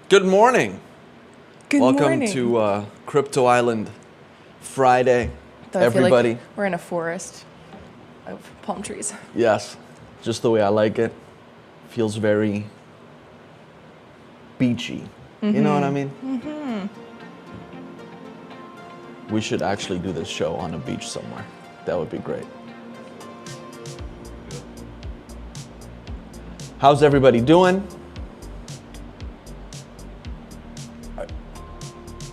Good morning. Good Welcome morning. to Crypto Island Friday, Though I feel everybody. like we're in a forest of palm trees. Yes, just the way I like it. Feels very beachy. You know what I mean? Mm-hmm. We should actually do this show on a beach somewhere. That would be great. How's everybody doing?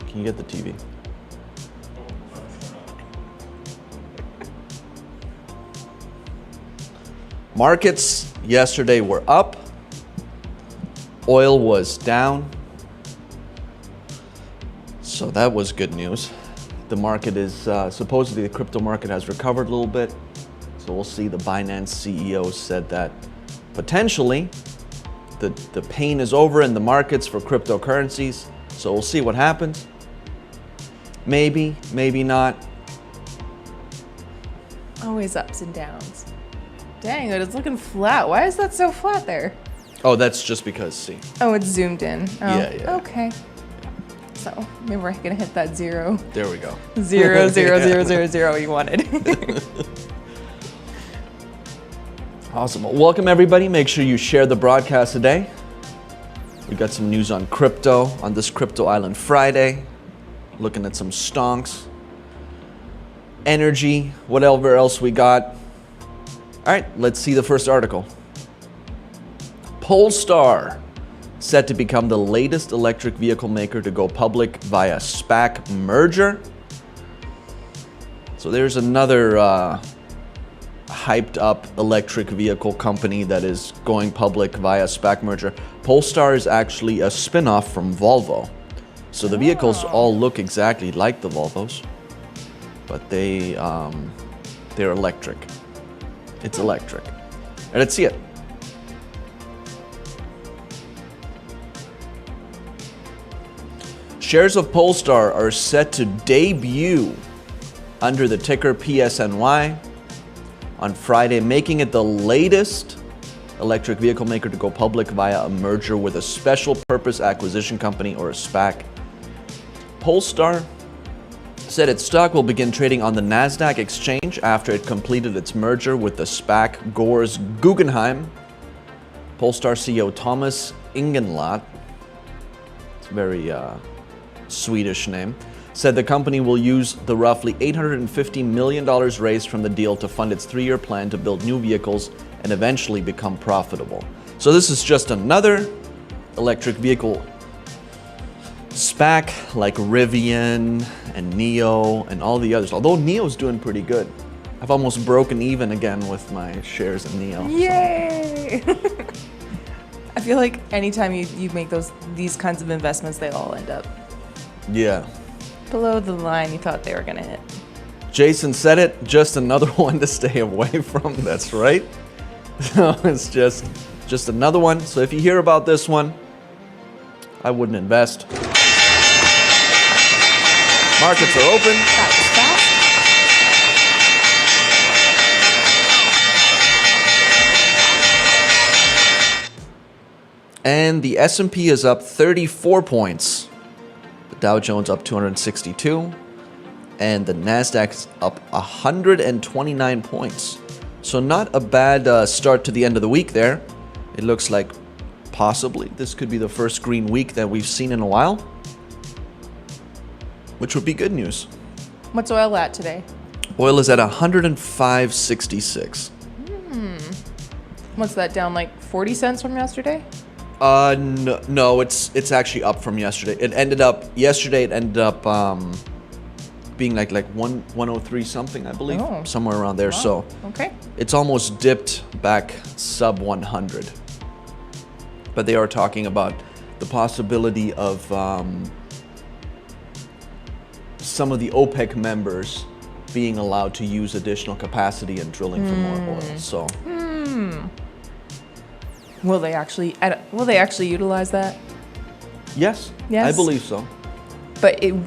Can you get the TV? Markets yesterday were up. Oil was down. So that was good news. The market is, supposedly the crypto market has recovered a little bit. So we'll see. The Binance CEO said that potentially the pain is over in the markets for cryptocurrencies. So we'll see what happens. Maybe, maybe not. Always ups and downs. Dang, but it's looking flat. Why is that so flat there? Oh, that's just because, see. Oh, it's zoomed in. Oh, Yeah. Okay. So maybe we're gonna hit that zero. There we go. 0, 0, 0, 0, 0 you wanted. Awesome. Well, welcome everybody. Make sure you share the broadcast today. We got some news on crypto on this Crypto Island Friday. Looking at some stonks, energy, whatever else we got. All right, let's see the first article. Polestar set to become the latest electric vehicle maker to go public via SPAC merger. So there's another hyped up electric vehicle company that is going public via SPAC merger. Polestar is actually a spin-off from Volvo. So the vehicles all look exactly like the Volvos, but they're electric. It's electric. And let's see it. Shares of Polestar are set to debut under the ticker PSNY on Friday, making it the latest electric vehicle maker to go public via a merger with a special purpose acquisition company or a SPAC. Polestar said its stock will begin trading on the NASDAQ exchange after it completed its merger with the SPAC Gores Guggenheim. Polestar CEO Thomas Ingenlath, it's a very Swedish name, said the company will use the roughly $850 million raised from the deal to fund its 3-year plan to build new vehicles and eventually become profitable. So this is just another electric vehicle SPAC like Rivian and NIO and all the others. Although NIO's doing pretty good. I've almost broken even again with my shares in NIO. Yay! I feel like anytime you make these kinds of investments, they all end up below the line you thought they were gonna hit. Jason said it, just another one to stay away from. That's right. So it's just another one. So if you hear about this one, I wouldn't invest. Markets are open. That was fast. And the S&P is up 34 points. The Dow Jones up 262. And the NASDAQ is up 129 points. So not a bad start to the end of the week there. It looks like possibly this could be the first green week that we've seen in a while, which would be good news. What's oil at today? Oil is at 105.66. What's that, down like 40 cents from yesterday? No, it's actually up from yesterday. It ended up being like 103 something, I believe, somewhere around there. Wow. So Okay. it's almost dipped back sub 100. But they are talking about the possibility of some of the OPEC members being allowed to use additional capacity and drilling for more oil. So Will they actually utilize that? yes, I believe so. But in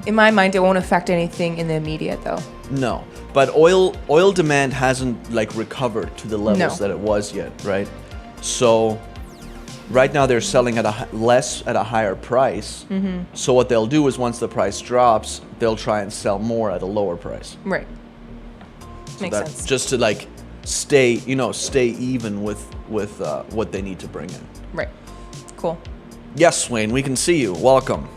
my mind, it won't affect anything in the immediate, though. No, but oil demand hasn't like recovered to the levels No. that it was yet, right? So Right now they're selling at a higher price. So what they'll do is once the price drops, they'll try and sell more at a lower price. Right. Makes sense. Just to like stay even with what they need to bring in. Right. Cool. Yes, Wayne, we can see you. Welcome.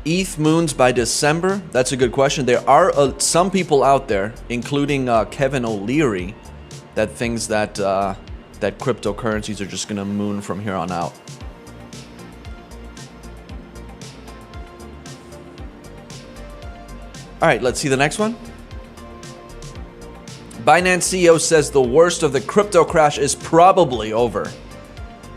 ETH moons by December? That's a good question. There are some people out there, including Kevin O'Leary, that thinks that that cryptocurrencies are just going to moon from here on out. All right, let's see the next one. Binance CEO says the worst of the crypto crash is probably over.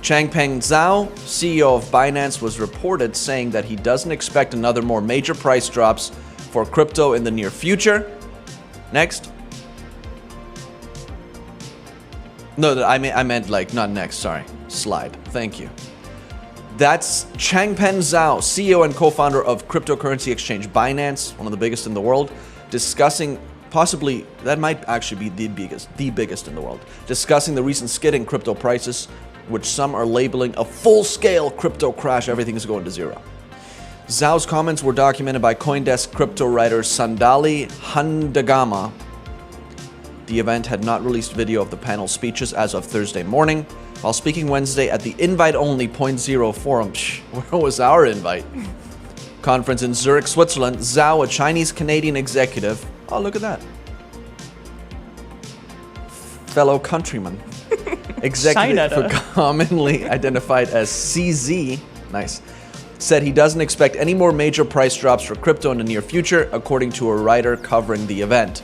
Changpeng Zhao, CEO of Binance, was reported saying that he doesn't expect another more major price drops for crypto in the near future. Next. No, I meant like not next, sorry. Slide. Thank you. That's Changpeng Zhao, CEO and co-founder of cryptocurrency exchange Binance, one of the biggest in the world, discussing possibly, that might actually be the biggest in the world, discussing the recent skid in crypto prices, which some are labeling a full-scale crypto crash. Everything is going to zero. Zhao's comments were documented by CoinDesk crypto writer Sandali Handagama. The event had not released video of the panel speeches as of Thursday morning. While speaking Wednesday at the invite-only 0.0 forum, where was our invite? Conference in Zurich, Switzerland, Zhao, a Chinese-Canadian executive, oh, look at that. Fellow countryman. Executive commonly identified as CZ, nice, said he doesn't expect any more major price drops for crypto in the near future, according to a writer covering the event.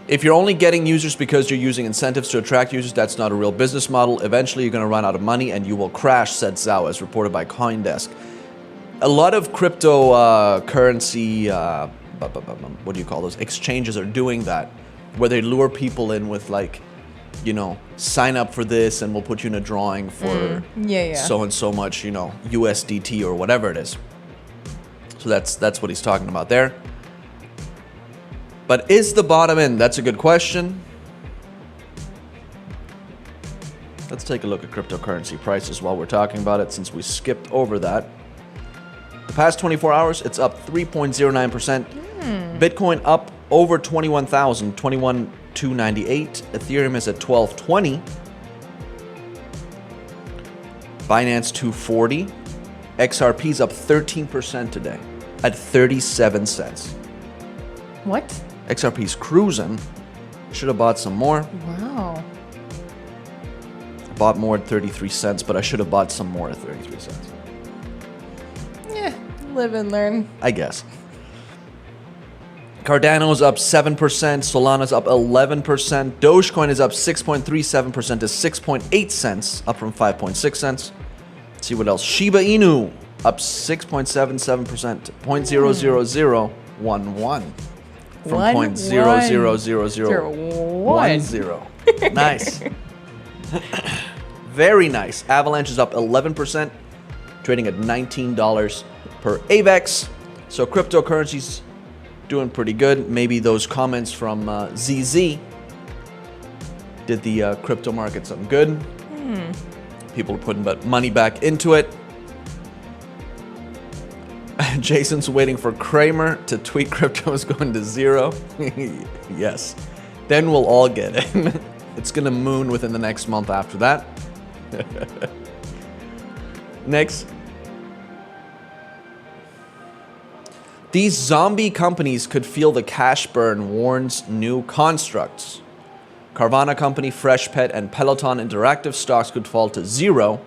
If you're only getting users because you're using incentives to attract users, that's not a real business model. Eventually, you're going to run out of money and you will crash, said Zhao, as reported by CoinDesk. A lot of cryptocurrency, what do you call those, exchanges are doing that, where they lure people in with like, sign up for this and we'll put you in a drawing for so and so much, USDT or whatever it is. So that's what he's talking about there. But is the bottom in? That's a good question. Let's take a look at cryptocurrency prices while we're talking about it, since we skipped over that. The past 24 hours, it's up 3.09%. Bitcoin up over 21,000, 21,298. Ethereum is at 1220. Binance 240. XRP's up 13% today at 37 cents. What? XRP's cruising. Should have bought some more. Wow. I bought more at 33 cents, but I should have bought some more at 33 cents. Yeah, live and learn. I guess. Cardano's up 7%, Solana's up 11%, Dogecoin is up 6.37% to 6.8 cents, up from 5.6 cents. Let's see what else. Shiba Inu up 6.77% to 0.00011 from 0.00010. Nice. Very nice. Avalanche is up 11%, trading at $19 per AVAX. So cryptocurrencies doing pretty good. Maybe those comments from ZZ did the crypto market some good. People are putting money back into it. Jason's waiting for Kramer to tweet crypto is going to zero. Yes. Then we'll all get it. It's going to moon within the next month after that. Next. These zombie companies could feel the cash burn, warns new constructs. Carvana company, Freshpet, and Peloton Interactive stocks could fall to zero.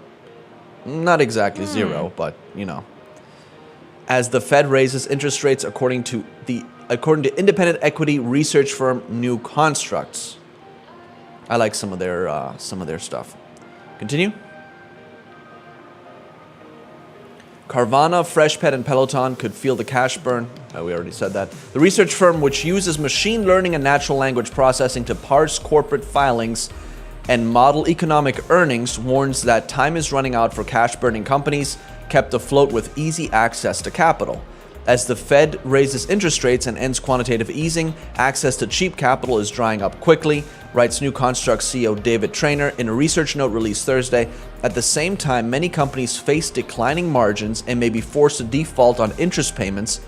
Not exactly zero, but as the Fed raises interest rates, according to independent equity research firm New Constructs. I like some of their stuff. Continue. Carvana, Freshpet, and Peloton could feel the cash burn. We already said that. The research firm, which uses machine learning and natural language processing to parse corporate filings and model economic earnings, warns that time is running out for cash-burning companies kept afloat with easy access to capital. As the Fed raises interest rates and ends quantitative easing, access to cheap capital is drying up quickly, writes New Construct CEO David Traynor in a research note released Thursday. At the same time, many companies face declining margins and may be forced to default on interest payments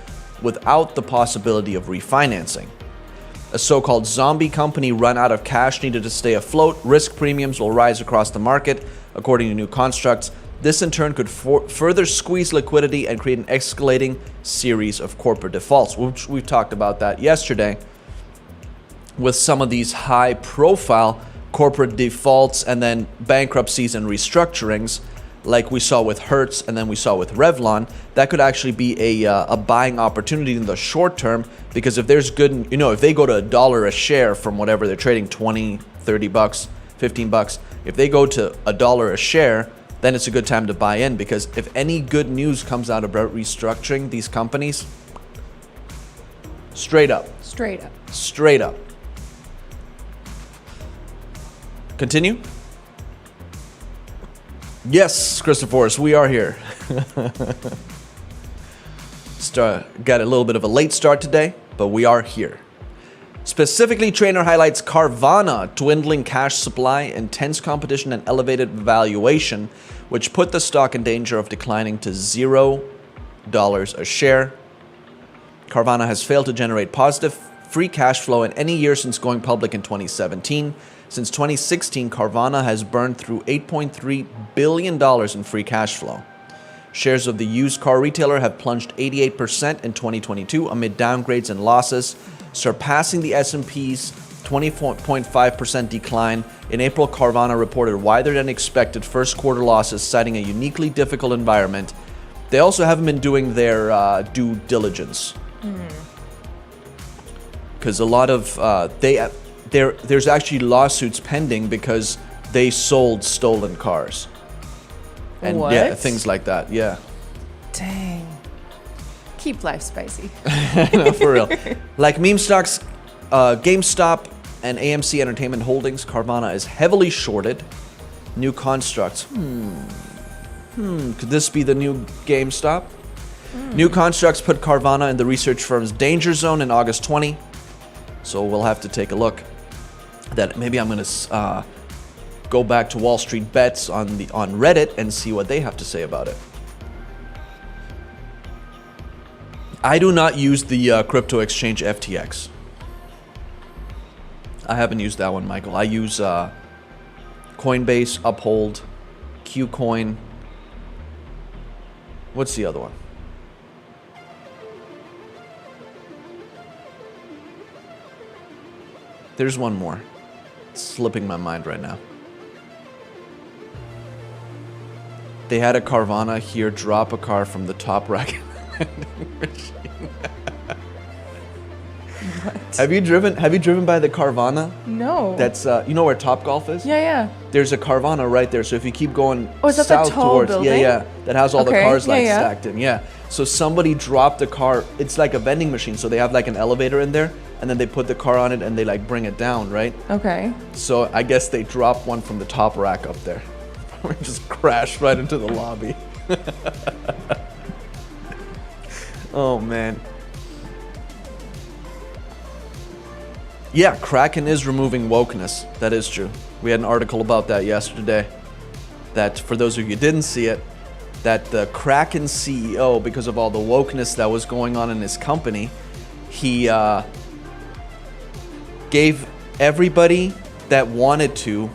without the possibility of refinancing. A so-called zombie company run out of cash needed to stay afloat. Risk premiums will rise across the market, according to New Constructs. This in turn could further squeeze liquidity and create an escalating series of corporate defaults, which we talked about that yesterday with some of these high-profile corporate defaults and then bankruptcies and restructurings like we saw with Hertz and then we saw with Revlon. That could actually be a buying opportunity in the short term, because if there's good, if they go to $1 a share from whatever they're trading, 20, 30 bucks, 15 bucks, if they go to $1 a share, then it's a good time to buy in, because if any good news comes out about restructuring these companies, straight up. Continue? Yes, Christophorus, we are here. Got a little bit of a late start today, but we are here. Specifically, Traynor highlights Carvana dwindling cash supply, intense competition, and elevated valuation, which put the stock in danger of declining to $0 a share. Carvana has failed to generate positive free cash flow in any year since going public in 2017. Since 2016, Carvana has burned through $8.3 billion in free cash flow. Shares of the used car retailer have plunged 88% in 2022 amid downgrades and losses, surpassing the S&P's 20.5% decline. In April, Carvana reported wider than expected first quarter losses, citing a uniquely difficult environment. They also haven't been doing their due diligence. Because a lot of there's actually lawsuits pending because they sold stolen cars. And what? Yeah, things like that. Yeah. Dang. Keep life spicy. No, for real. Like meme stocks, GameStop and AMC Entertainment Holdings, Carvana is heavily shorted. New Constructs. Could this be the new GameStop? New Constructs put Carvana in the research firm's danger zone in August 20. So we'll have to take a look. That maybe I'm going to go back to Wall Street Bets on Reddit and see what they have to say about it. I do not use the crypto exchange FTX. I haven't used that one, Michael. I use Coinbase, Uphold, Qcoin. What's the other one? There's one more. It's slipping my mind right now. They had a Carvana here drop a car from the top rack vending machine. What? Have you driven by the Carvana? No. That's you know where Topgolf is? Yeah. There's a Carvana right there. So if you keep going is that south the tall towards building? yeah, that has all the cars Yeah. stacked in. Yeah. So somebody dropped a car. It's like a vending machine. So they have like an elevator in there, and then they put the car on it and they like bring it down, right? Okay. So I guess they dropped one from the top rack up there. Just crashed right into the lobby. Oh man. Yeah, Kraken is removing wokeness. That is true. We had an article about that yesterday. That, for those of you who didn't see it, that the Kraken CEO, because of all the wokeness that was going on in his company, he gave everybody that wanted to,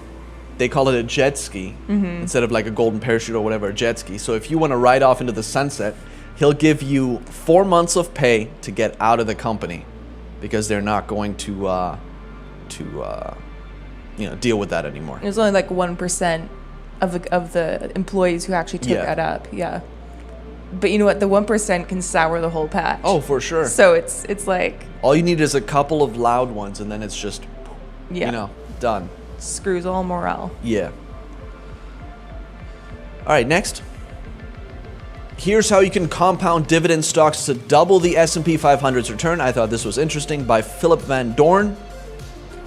they call it a jet ski, instead of like a golden parachute or whatever, a jet ski. So if you want to ride off into the sunset, he'll give you 4 months of pay to get out of the company, because they're not going to deal with that anymore. There's only like 1% of the employees who actually took that up. Yeah. But you know what? The 1% can sour the whole patch. Oh, for sure. So it's like, all you need is a couple of loud ones, and then it's just, done. Screws all morale. Yeah. All right, next. Here's how you can compound dividend stocks to double the S&P 500's return. I thought this was interesting, by Philip Van Dorn.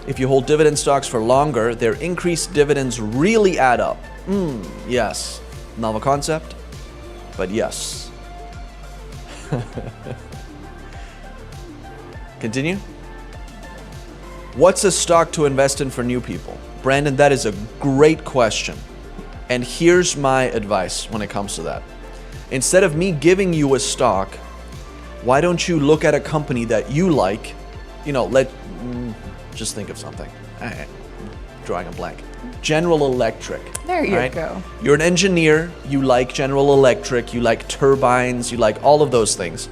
If you hold dividend stocks for longer, their increased dividends really add up. Yes. Novel concept, but yes. Continue. What's a stock to invest in for new people? Brandon, that is a great question. And here's my advice when it comes to that. Instead of me giving you a stock, why don't you look at a company that you like? Just think of something. Drawing a blank. General Electric. There you go. You're an engineer, you like General Electric, you like turbines, you like all of those things.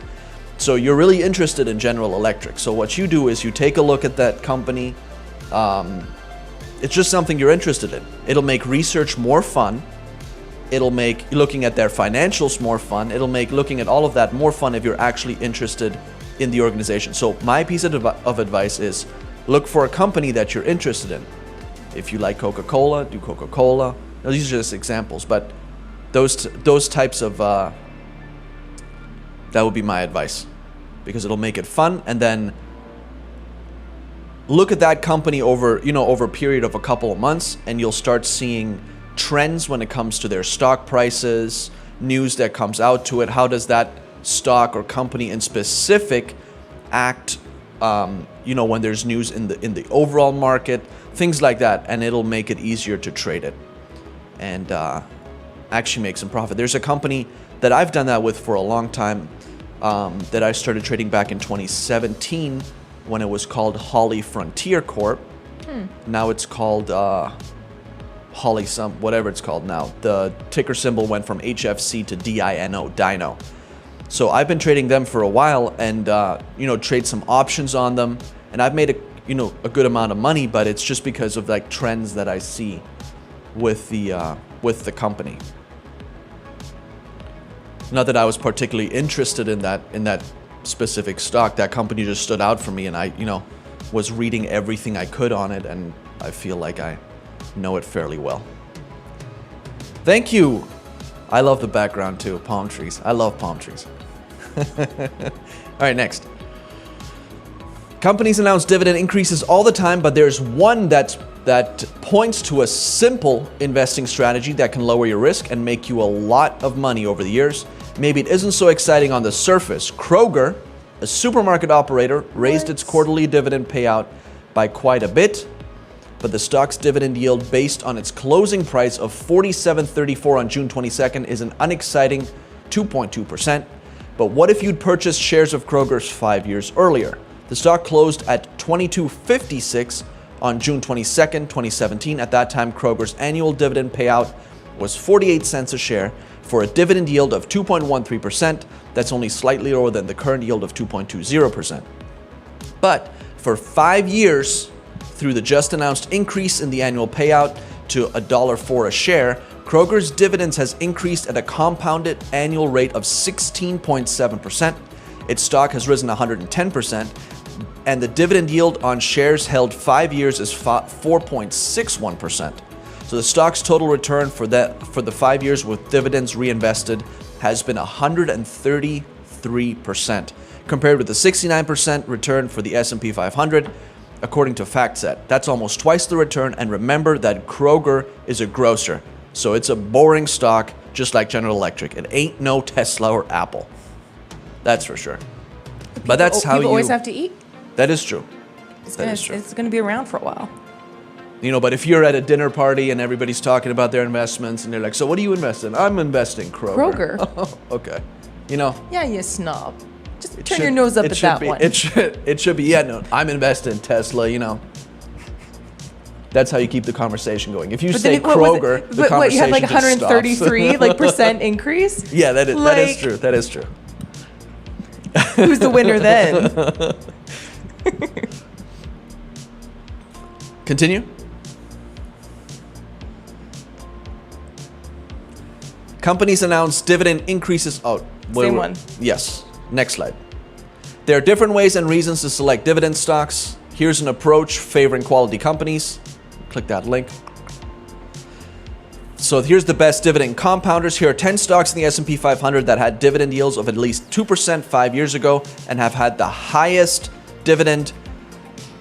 So you're really interested in General Electric. So what you do is you take a look at that company. It's just something you're interested in. It'll make research more fun. It'll make looking at their financials more fun. It'll make looking at all of that more fun if you're actually interested in the organization. So my piece of advice is look for a company that you're interested in. If you like Coca-Cola, do Coca-Cola. Now, these are just examples, but those types of that would be my advice, because it'll make it fun. And then look at that company over a period of a couple of months, and you'll start seeing trends when it comes to their stock prices, news that comes out to it. How does that stock or company in specific act when there's news in the overall market, things like that, and it'll make it easier to trade it and actually make some profit. There's a company that I've done that with for a long time that I started trading back in 2017 when it was called Holly Frontier Corp. Now it's called Holly whatever it's called now. The ticker symbol went from HFC to DINO, Dino. So I've been trading them for a while and trade some options on them, and I've made a good amount of money, but it's just because of like trends that I see with the company. Not that I was particularly interested in that specific stock. That company just stood out for me, and I was reading everything I could on it, and I feel like I know it fairly well. Thank you. I love the background too. Palm trees. I love palm trees. All right, next. Companies announce dividend increases all the time, but there's one that points to a simple investing strategy that can lower your risk and make you a lot of money over the years. Maybe it isn't so exciting on the surface. Kroger, a supermarket operator, raised its quarterly dividend payout by quite a bit, but the stock's dividend yield based on its closing price of $47.34 on June 22nd is an unexciting 2.2%. But what if you'd purchased shares of Kroger's 5 years earlier? The stock closed at $22.56 on June 22nd, 2017. At that time, Kroger's annual dividend payout was 48 cents a share for a dividend yield of 2.13%. That's only slightly lower than the current yield of 2.20%. But for 5 years, through the just announced increase in the annual payout to $1.04 a share, Kroger's dividends has increased at a compounded annual rate of 16.7%. Its stock has risen 110%, and the dividend yield on shares held 5 years is 4.61%. So the stock's total return for the 5 years with dividends reinvested has been 133%, compared with the 69% return for the S&P 500, according to FactSet. That's almost twice the return, and remember that Kroger is a grocer, so it's a boring stock, just like General Electric. It ain't no Tesla or Apple. That's for sure. But that's how people always have to eat. That is true. It's going to be around for a while. But if you're at a dinner party and everybody's talking about their investments and they're like, so what do you invest in? I'm investing Kroger. Okay. Yeah, you snob. Just turn your nose up at that one. It should be, yeah, no, I'm investing in Tesla, That's how you keep the conversation going. If you say Kroger, the conversation you have like 133 stops. percent increase? Yeah, that is true. That is true. Who's the winner then? Continue. Companies announce dividend increases. Same one. Yes. Next slide. There are different ways and reasons to select dividend stocks. Here's an approach favoring quality companies. Click that link. So here's the best dividend compounders. Here are 10 stocks in the S&P 500 that had dividend yields of at least 2% 5 years ago and have had the highest dividend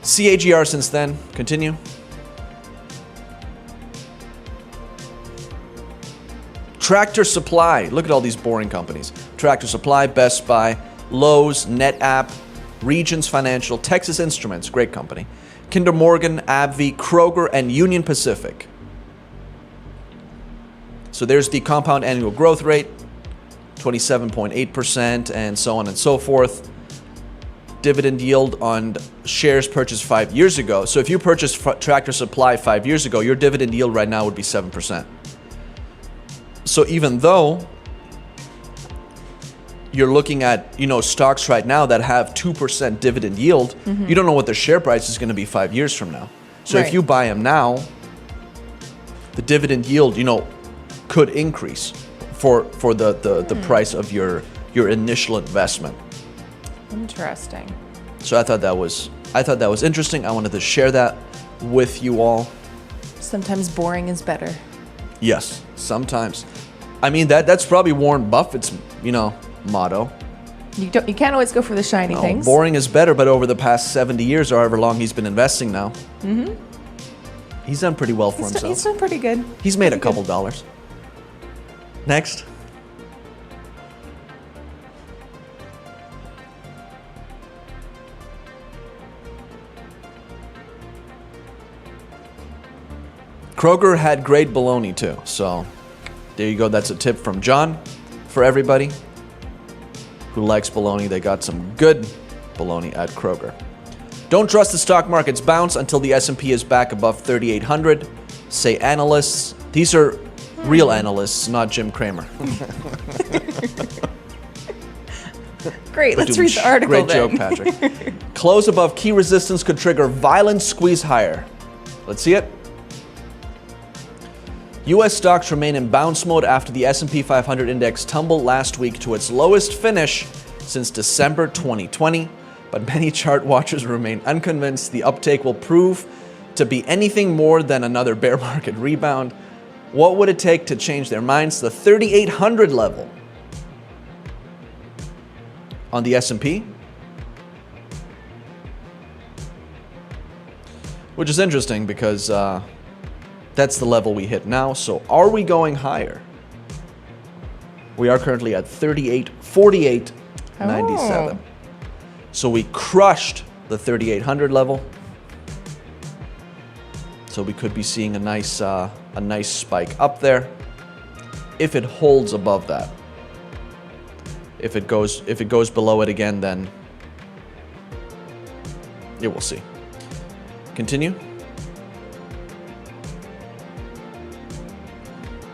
CAGR since then. Continue. Tractor Supply. Look at all these boring companies. Tractor Supply, Best Buy, Lowe's, NetApp, Regions Financial, Texas Instruments, great company, Kinder Morgan, AbbVie, Kroger, and Union Pacific. So there's the compound annual growth rate, 27.8%, and so on and so forth. Dividend yield on shares purchased 5 years ago. So if you purchased Tractor Supply 5 years ago, your dividend yield right now would be 7%. So even though you're looking at, stocks right now that have 2% dividend yield, you don't know what their share price is going to be 5 years from now. So if you buy them now, the dividend yield, could increase for the price of your initial investment. Interesting. So I thought that was interesting. I wanted to share that with you all. Sometimes boring is better. Yes, sometimes. I mean that's probably Warren Buffett's, motto. You can't always go for the shiny things. Boring is better, but over the past 70 years or however long he's been investing now, he's done pretty well for himself. He's done pretty good. He's made a couple dollars. Next. Kroger had great bologna too. So there you go. That's a tip from John for everybody who likes bologna. They got some good bologna at Kroger. Don't trust the stock market's bounce until the S&P is back above 3,800, say analysts. These are real analysts, not Jim Cramer. Great, let's read the article. Great joke, Patrick. Close above key resistance could trigger violent squeeze higher. Let's see it. U.S. stocks remain in bounce mode after the S&P 500 index tumbled last week to its lowest finish since December 2020, but many chart watchers remain unconvinced the uptake will prove to be anything more than another bear market rebound. What would it take to change their minds? The 3,800 level on the S&P, which is interesting because that's the level we hit now. So are we going higher? We are currently at 38.48.97. Oh. So we crushed the 3,800 level. So we could be seeing a nice spike up there if it holds above that. If it goes below it again, then yeah, we'll see. Continue.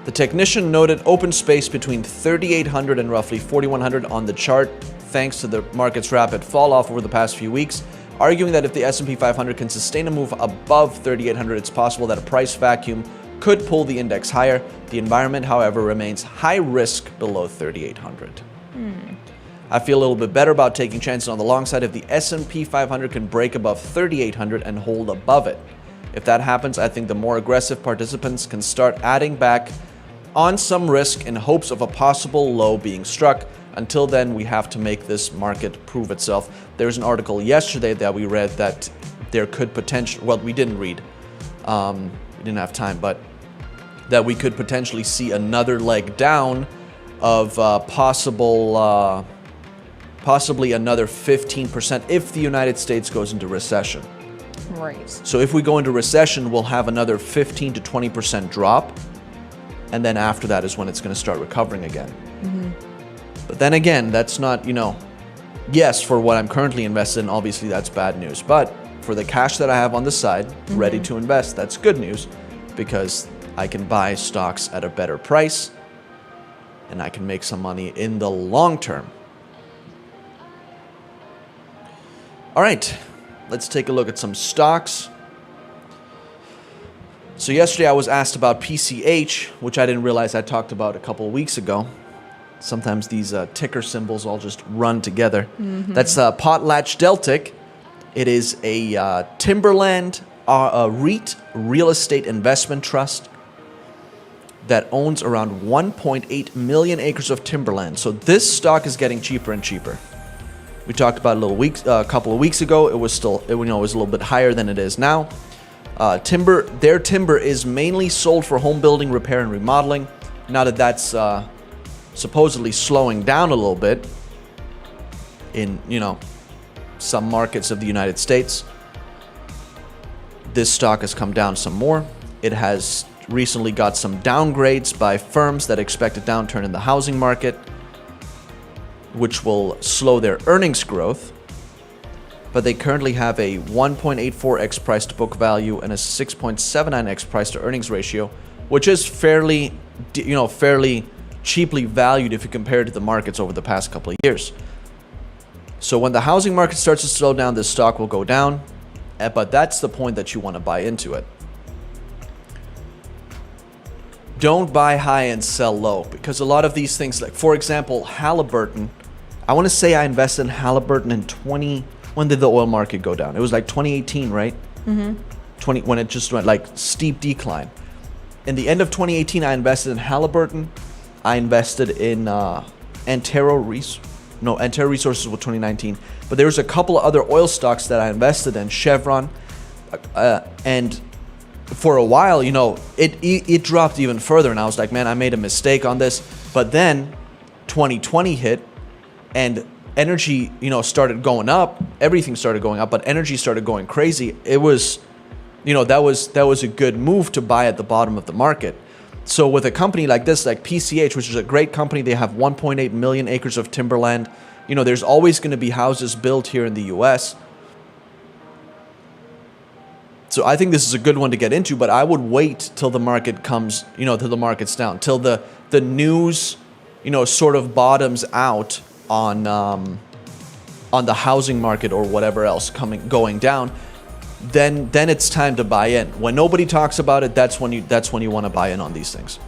The technician noted open space between 3,800 and roughly 4,100 on the chart, thanks to the market's rapid fall off over the past few weeks, arguing that if the S&P 500 can sustain a move above 3,800, it's possible that a price vacuum could pull the index higher. The environment, however, remains high risk below 3,800. I feel a little bit better about taking chances on the long side if the S&P 500 can break above 3,800 and hold above it. If that happens, I think the more aggressive participants can start adding back on some risk in hopes of a possible low being struck. Until then, we have to make this market prove itself. There's an article yesterday that we read that there could potentially, well, we didn't read, we didn't have time, but that we could potentially see another leg down of possibly another 15% if the United States goes into recession. Right. So if we go into recession, we'll have another 15 to 20% drop. And then after that is when it's going to start recovering again. But then again, that's not, yes, for what I'm currently invested in, obviously that's bad news. But for the cash that I have on the side, ready to invest, that's good news because I can buy stocks at a better price and I can make some money in the long term. All right, let's take a look at some stocks. So yesterday I was asked about PCH, which I didn't realize I talked about a couple of weeks ago. Sometimes these ticker symbols all just run together. That's PotlatchDeltic. It is a timberland REIT, real estate investment trust, that owns around 1.8 million acres of timberland. So this stock is getting cheaper and cheaper. We talked about it a couple of weeks ago. It was still, it was a little bit higher than it is now. Their timber is mainly sold for home building, repair, and remodeling. Now that that's supposedly slowing down a little bit in some markets of the United States. This stock has come down some more. It has recently got some downgrades by firms that expect a downturn in the housing market, which will slow their earnings growth. But they currently have a 1.84x price to book value and a 6.79x price to earnings ratio, which is fairly cheaply valued if you compare it to the markets over the past couple of years. So when the housing market starts to slow down, this stock will go down, but that's the point that you want to buy into it. Don't buy high and sell low, because a lot of these things, like for example, Halliburton, I want to say I invested in Halliburton in when did the oil market go down? It was like 2018, right? Mm-hmm. When it just went like steep decline. In the end of 2018, I invested in Halliburton. I invested in Antero Resources with 2019. But there was a couple of other oil stocks that I invested in, Chevron, and for a while, it dropped even further, and I was like, man, I made a mistake on this. But then 2020 hit, and energy, started going up. Everything started going up, but energy started going crazy. It was, that was a good move to buy at the bottom of the market. So with a company like this, like PCH, which is a great company, they have 1.8 million acres of timberland. There's always going to be houses built here in the U.S. So I think this is a good one to get into, but I would wait till the market comes, till the market's down, till the news, sort of bottoms out on the housing market or whatever else going down. Then it's time to buy in. When nobody talks about it, that's when you want to buy in on these things.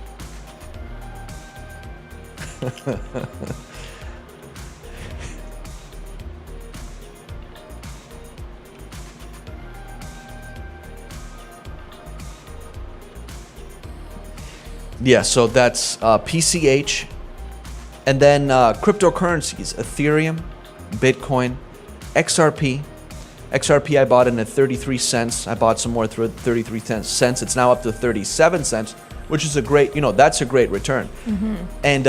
Yeah, so that's PCH. And then cryptocurrencies, Ethereum, Bitcoin, XRP. XRP I bought in at 33 cents. I bought some more at 33 cents. It's now up to 37 cents, which is a great, that's a great return. Mm-hmm. And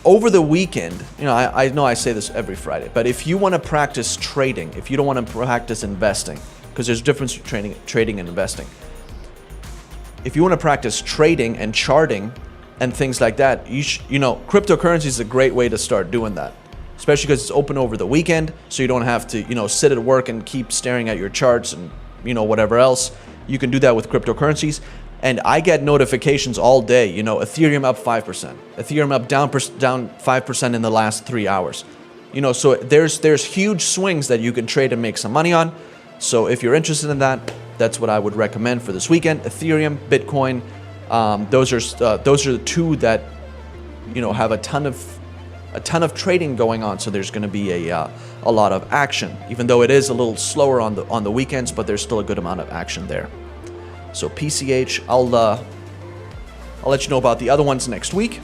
over the weekend, I know I say this every Friday, but if you want to practice trading, if you don't want to practice investing, because there's a difference between trading and investing. If you want to practice trading and charting and things like that, cryptocurrency is a great way to start doing that, especially because it's open over the weekend, so you don't have to, sit at work and keep staring at your charts and, whatever else. You can do that with cryptocurrencies. And I get notifications all day, Ethereum up 5%, Ethereum up down 5% in the last 3 hours. So there's huge swings that you can trade and make some money on. So if you're interested in that, that's what I would recommend for this weekend. Ethereum, Bitcoin, those are the two that have a ton of trading going on. So there's going to be a lot of action, even though it is a little slower on the weekends, but there's still a good amount of action there. So PCH, I'll let you know about the other ones next week.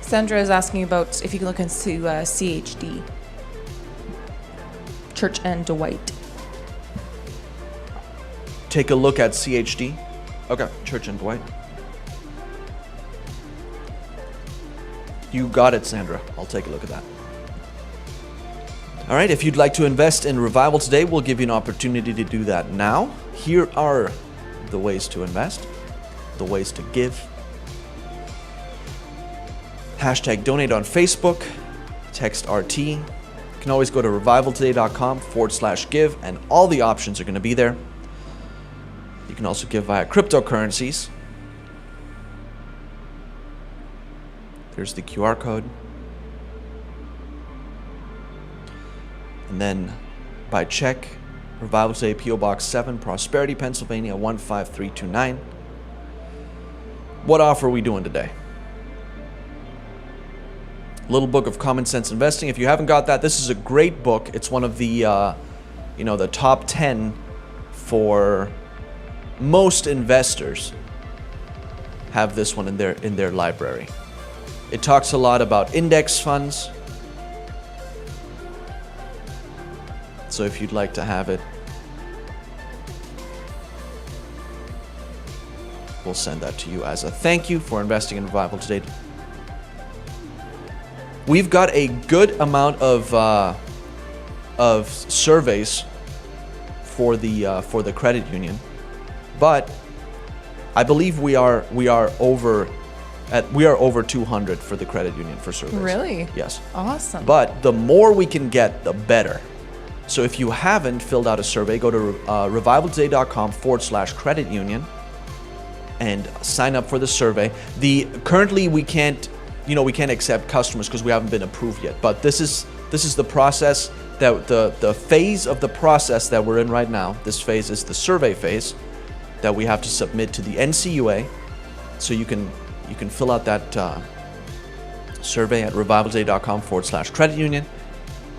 Sandra is asking about if you can look into CHD, Church and Dwight. Take a look at CHD. Okay, Church and Dwight. You got it, Sandra. I'll take a look at that. All right, if you'd like to invest in Revival today, we'll give you an opportunity to do that now. Here are the ways to invest, the ways to give. Hashtag donate on Facebook, text RT. You can always go to revivaltoday.com/give, and all the options are going to be there. You can also give via cryptocurrencies. There's the QR code. And then by check, Revival Today, P.O. Box 7, Prosperity, Pennsylvania 15329. What offer are we doing today? Little Book of Common Sense Investing. If you haven't got that, this is a great book. It's one of the, the top 10 for most investors. Have this one in their library. It talks a lot about index funds. So if you'd like to have it, we'll send that to you as a thank you for investing in Revival today. We've got a good amount of of surveys for the credit union, but I believe we are over 200 for the credit union for surveys. Really? Yes. Awesome. But the more we can get, the better. So if you haven't filled out a survey, go to revivaltoday.com/credit union and sign up for the survey. Currently we can't accept customers because we haven't been approved yet. But this is the process, that the phase of the process that we're in right now. This phase is the survey phase that we have to submit to the NCUA. So you can fill out that survey at revivaltoday.com/credit union.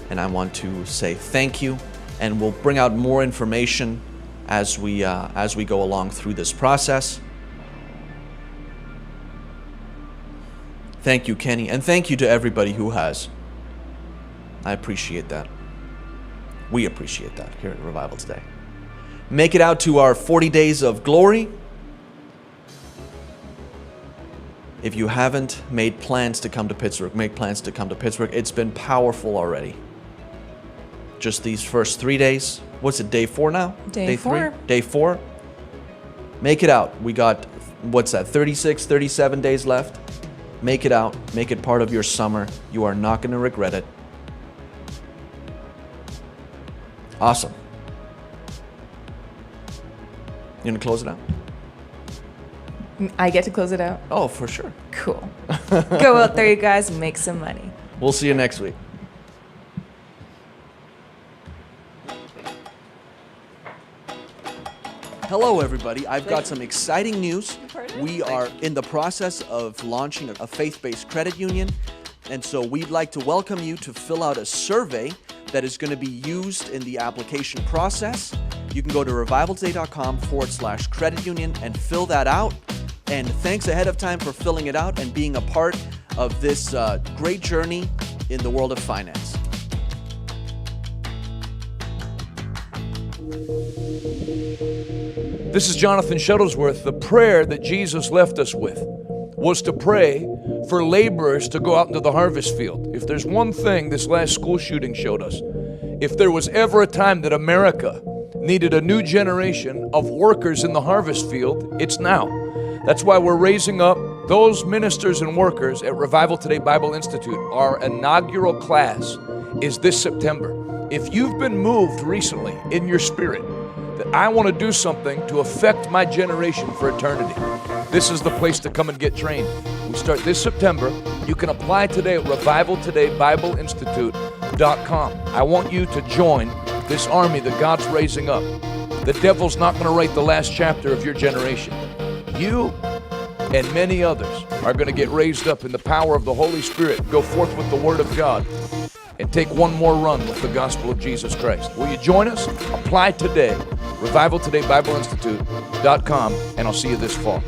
And I want to say thank you, and we'll bring out more information as we go along through this process. Thank you, Kenny, and thank you to everybody who has. I appreciate that. We appreciate that here at Revival Today. Make it out to our 40 days of glory. If you haven't made plans to come to Pittsburgh, make plans to come to Pittsburgh. It's been powerful already. Just these first 3 days. What's it, day 4 now? Day 4. 3? Day 4. Make it out. We got, 36, 37 days left. Make it out. Make it part of your summer. You are not going to regret it. Awesome. You going to close it out? I get to close it out? Oh, for sure. Cool. Go out there, you guys, and make some money. We'll see you next week. Hello, everybody. I've got some exciting news. We are in the process of launching a faith-based credit union. And so we'd like to welcome you to fill out a survey that is going to be used in the application process. You can go to revivaltoday.com/credit union and fill that out. And thanks ahead of time for filling it out and being a part of this great journey in the world of finance. This is Jonathan Shuttlesworth. The prayer that Jesus left us with was to pray for laborers to go out into the harvest field. If there's one thing this last school shooting showed us, if there was ever a time that America needed a new generation of workers in the harvest field, it's now. That's why we're raising up those ministers and workers at Revival Today Bible Institute. Our inaugural class is this September. If you've been moved recently in your spirit that I want to do something to affect my generation for eternity, this is the place to come and get trained. We start this September. You can apply today at revivaltodaybibleInstitute.com. I want you to join this army that God's raising up. The devil's not going to write the last chapter of your generation. You and many others are going to get raised up in the power of the Holy Spirit, go forth with the Word of God, and take one more run with the gospel of Jesus Christ. Will you join us? Apply today, revivaltodaybibleInstitute.com, and I'll see you this fall.